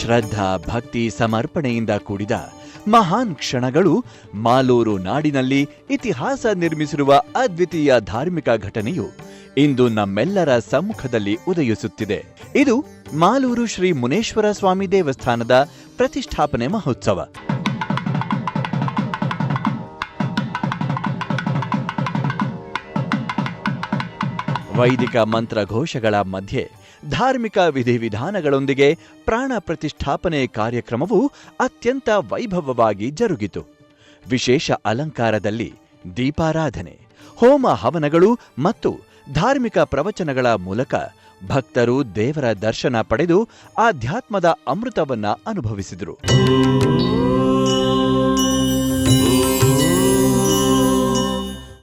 ಶ್ರದ್ಧಾ ಭಕ್ತಿ ಸಮರ್ಪಣೆಯಿಂದ ಕೂಡಿದ ಮಹಾನ್ ಕ್ಷಣಗಳು ಮಾಲೂರು ನಾಡಿನಲ್ಲಿ ಇತಿಹಾಸ ನಿರ್ಮಿಸಿರುವ ಅದ್ವಿತೀಯ ಧಾರ್ಮಿಕ ಘಟನೆಯು ಇಂದು ನಮ್ಮೆಲ್ಲರ ಸಮ್ಮುಖದಲ್ಲಿ ಉದಯಿಸುತ್ತಿದೆ. ಇದು ಮಾಲೂರು ಶ್ರೀ ಮುನೇಶ್ವರ ಸ್ವಾಮಿ ದೇವಸ್ಥಾನದ ಪ್ರತಿಷ್ಠಾಪನೆ ಮಹೋತ್ಸವ. ವೈದಿಕ ಮಂತ್ರಘೋಷಗಳ ಮಧ್ಯೆ ಧಾರ್ಮಿಕ ವಿಧಿವಿಧಾನಗಳೊಂದಿಗೆ ಪ್ರಾಣ ಪ್ರತಿಷ್ಠಾಪನೆ ಕಾರ್ಯಕ್ರಮವು ಅತ್ಯಂತ ವೈಭವವಾಗಿ ಜರುಗಿತು. ವಿಶೇಷ ಅಲಂಕಾರದಲ್ಲಿ ದೀಪಾರಾಧನೆ, ಹೋಮ ಹವನಗಳು ಮತ್ತು ಧಾರ್ಮಿಕ ಪ್ರವಚನಗಳ ಮೂಲಕ ಭಕ್ತರು ದೇವರ ದರ್ಶನ ಪಡೆದು ಆಧ್ಯಾತ್ಮದ ಅಮೃತವನ್ನ ಅನುಭವಿಸಿದರು.